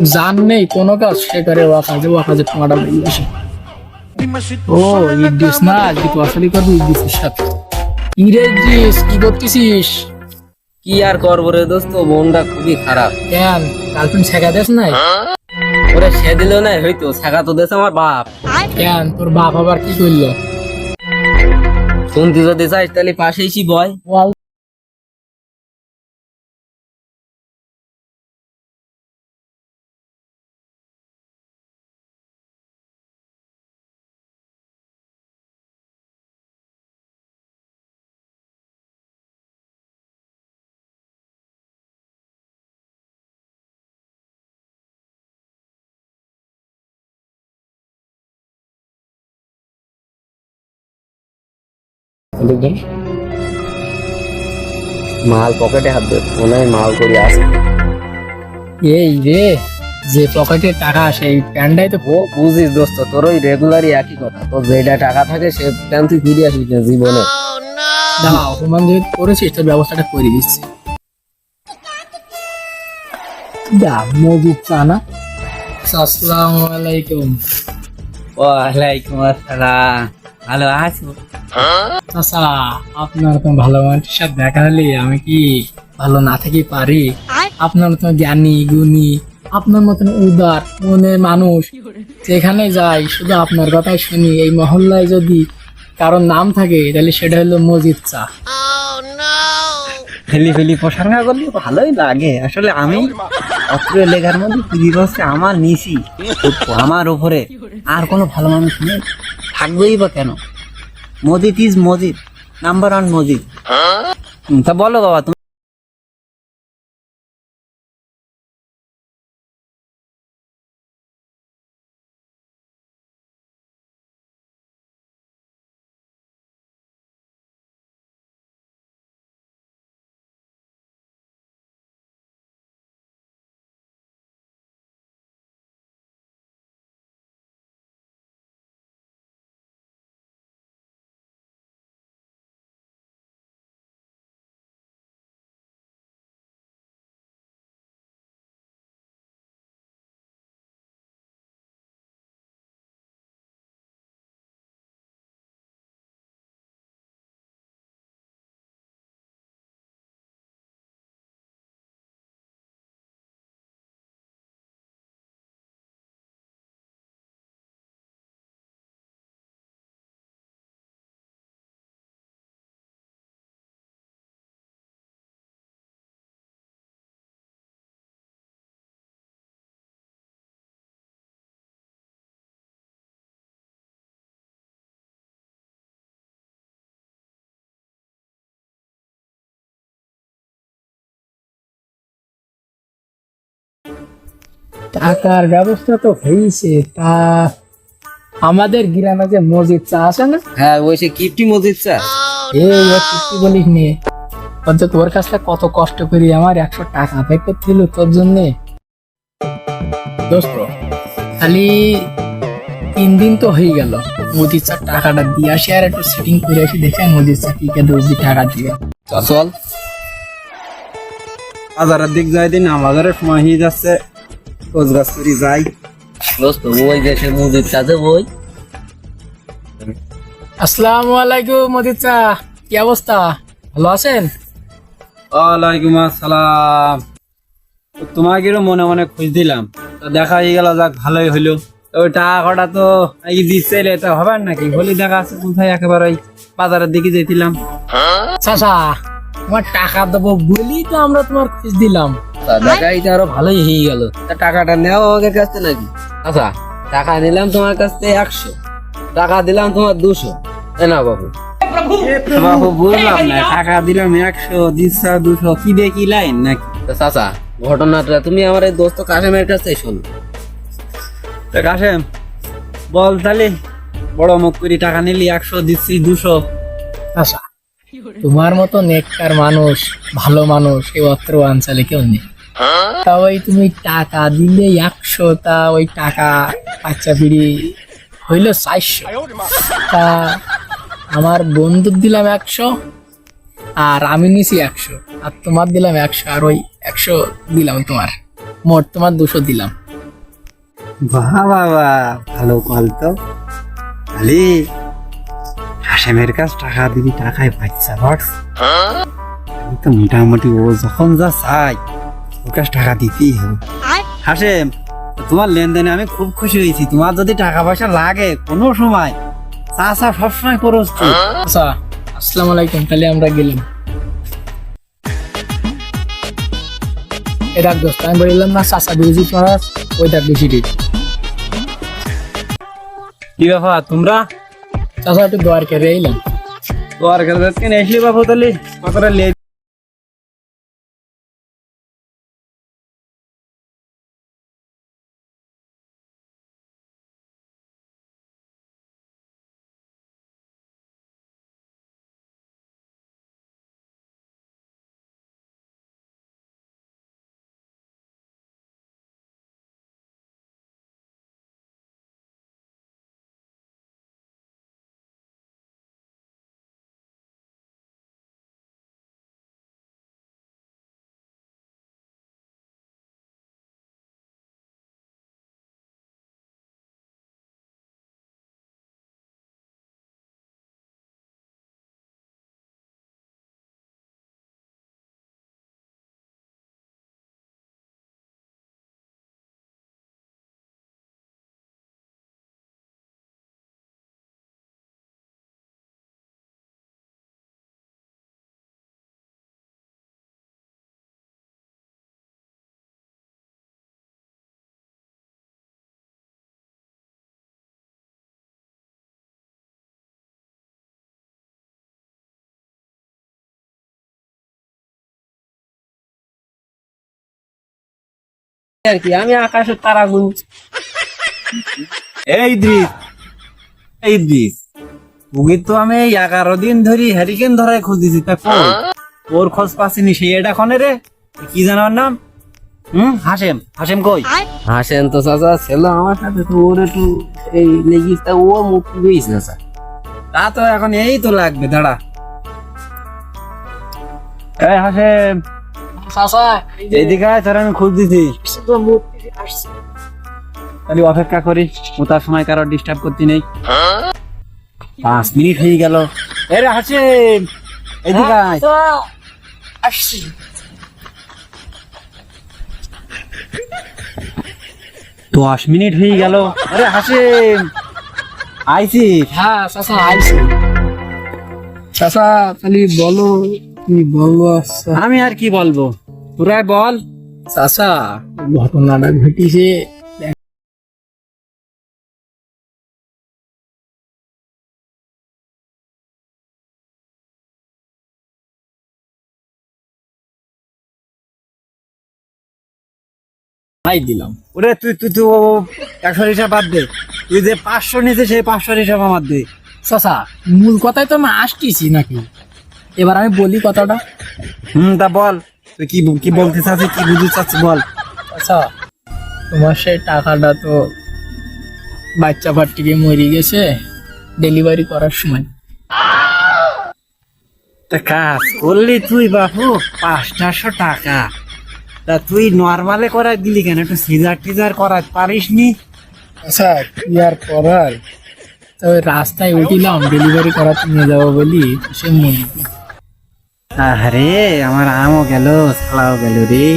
জান নেই কোনো কাজ সে করে ও কাজে টোমাটা বেরিয়ে আসে। ও ইডিস না, আজকে তো আসলে করবি ইডিসের সাথে। ইরেজিস কি করতেছিস? কি আর করবো রে দোস্ত, মনটা খুবই খারাপ। কেন গার্লফ্রেন্ড ছেঁকা দেশ নাই? ওরে সে দিল না, হয়তো শেখা তো দেশ আমার বাপ। কেন তোর বাপ আবার কি করলো? শুনতে যদি চাইস তাহলে পাশে এসি বয়। দেখবেন মাল পকেটে হাত দে, মনে হয় মাল করি আসে। এই রে, যে পকেটে টাকা আসে এই প্যান্ডাই তো। ও বুঝিস দোস্ত, তোর ওই রেগুলারই একই কথা, তোর যেটা টাকা থাকে সে প্যান তুই ফিরে আসিস না জীবনে। দাঁড়া, অপমান যদি করেছিস তোর ব্যবস্থাটা করে দিচ্ছি। যা মজুদ চা না। আসসালামু আলাইকুম। ওয়ালাইকুম আসসালাম, ভালো আছো? চাচা, আপনার তো ভালো মানুষের সাথে দেখা হলে আমি কি ভালো না থেকে পারি? আপনার মতন জ্ঞানী গুণী, আপনার মতন উদার মনের মানুষ যেখানে যাই শুধু আপনার কথাই শুনি। এই মহল্লায় যদি কারোর নাম থাকে তাহলে সেটা হলো মজিদ চা। ফেলি ফেলি প্রসঙ্গ করলে ভালোই লাগে। আসলে আমি অত্র লেখার মধ্যে ফিরিয়ে হচ্ছে আমার নিশি, আমার উপরে আর কোনো ভালো মানুষ নেই, থাকবেই বা কেন? Majid is Majid, number one Majid. তা বলো বাবা তুমি। টাকার ব্যবস্থা তো হয়েছে, তা আমাদের গ্রামে যে মসজিদ চা আছে না, হ্যাঁ ওই সে কিপটি মজিদ স্যার। এই কি বলিস নে, অন্তত তোর কাছে কত কষ্ট করি আমার 100 টাকা আদায় করতে হলো তোর জন্য। দোস্ত খালি 3 দিন তো হয়ে গেল, মসজিদ চার টাকাটা দিয়ে আসি আর একটু সেটিং করে আসি, দেখে মসজিদ চা কি দর্জি টাকা দিবে। চল বাজারের দিক যাই দিন, বাজারের সময় হয়ে যাচ্ছে, কোচ গাছ করি যাই। দোস্ত ওই দেশে মজিদ কাজে ওই। আসসালামু আলাইকুম মসজিদ চা, কি অবস্থা, ভালো আছেন? ওয়ালাইকুম আসসালাম। তোমাকে মনে মনে খোঁজ দিলাম, তো দেখা হয়ে গেল, যাক ভালোই হইলো। তো ওই টাকা কটা তো এই দিচ্ছে, এটা হবে নাকি? হলি দেখা আছে কোথায়, একেবারে ওই বাজারের দিকে যেছিলাম। চাচা, তোমার টাকা দেবো বলি তো আমরা তোমার খোঁজ দিলাম। দেখাই তো আরো ভালোই হয়ে গেল। তা টাকাটা নেও আমাদের কাছ থেকে নাকি? আচ্ছা, টাকা নিলাম তোমার কাছ থেকে 100, টাকা দিলাম তোমার 200, তাই না বাবু? বাবু বুঝলাম না, টাকা দিলাম 100, দিচ্ছা 200, কি দেখি লাইন নাকি? তা চাচা, ঘটনাটা তুমি আমার এই দোস্ত কাশেমের কাছ থেকে শোনো। তা কাশেম বল তাহলে, বড় মুখ করি টাকা নিলি 100, দিচ্ছি 200। আচ্ছা, তোমার মতো নেককার মানুষ, ভালো মানুষ এই অত্র অঞ্চলে কেউ নেই। তা ওই তুমি টাকা দিলে 100, তা ওই টাকা বাচ্চা পিড়ি হইলো 400। তা আমার বন্ধুর দিলাম 100, আর আমি নিছি 100, আর তোমার দিলাম 100, আর ওই 100 দিলাম তোমার, মোট তোমার 200 দিলাম। বাহ বাবা, ভালো কল তো। খালি হাসেমের কাছ টাকা দিবি, টাকায় বাচ্চা বাড়স। আমি তো মোটামুটি ও যখন যা চাই ওর কাছে টাকা দিতেই হবে। হাসেম, তোমার লেনদেনে আমি খুব খুশি হয়েছি। তোমার যদি টাকা পয়সা লাগে কোনো সময়, চাচা সবসময় করস তো। আচ্ছা, আসসালামু আলাইকুম, তাহলে আমরা গেলাম। এটা দোস্ত, আমি বললাম না চাচা বিরোধী করার, ওইটা বেশি ঠিক। কি ব্যাপার তোমরা? চাচা একটু দোয়ার কেড়ে এলাম। তো আর কেন এসলি বাবু? তাহলে কতটা লেট? আর কি, আমি আকাশের তারা গুন। এই দৃশ, এই দৃশ, ওকে তো আমি 11 দিন ধরে হ্যারিকেন ধরায় খুঁজেছি, তা কই? ওর খোঁজ পাচ্ছিনি। সেই এটা কনে রে? কি জানার নাম? হাসেম, হাসেম কই? হাসেন তো চাচা ছিল আমার সাথে, তো ওর একটু এই লেগিস, তা ও মুক্তি পেয়েছে না স্যার। তা তো এখন এই তো লাগবে, দাঁড়া। এই হাসেম, চাচা এইদিকে আয়, তোর আমি খোঁজ দিছি। আসছে। তাহলে অপেক্ষা করি, ও তার সময় কারো ডিস্টার্ব করতে নেই। 5 মিনিট হয়ে গেল। এরে হাসেম, এদিকে আয়। আসছি। 10 মিনিট হয়ে গেল। আরে হাসেম, আইছি। হ্যাঁ চাচা আইছি। চাচা তাহলে বলো, কি বলবো? আচ্ছা আমি আর কি বলবো, তোরাই বল। চাচা, ঘটনাটা ঘটিছে। তাই দিলাম। ওরে তুই তুই তুই 100 হিসাব বাদ দে। তুই যে 500 নিয়েছে সেই 500 হিসাব আমার দে। চাচা, মূল কথাই তো আমি আসতেছি নাকি? এবার আমি বলি কথাটা। তা বল, তুই কি কি বলতে চাচ্ছিস, কি বুঝতে চাচ্ছিস বল। আচ্ছা, তোমার সেই টাকাটা তো বাচ্চা পার্টিকে মরে গেছে ডেলিভারি করার সময়। তা কাজ করলি তুই বাপু 500 টাকা, তা তুই নর্মালে করাই দিলি কেন? একটু সিজার টিজার করাই পারিস নি? আচ্ছা, কি আর করার, তো ওই রাস্তায় উঠিলাম ডেলিভারি করাতে নিয়ে যাবো বলি, সে মরে গেল। আরে আমার আমও গেল, ছালাও গেল রে।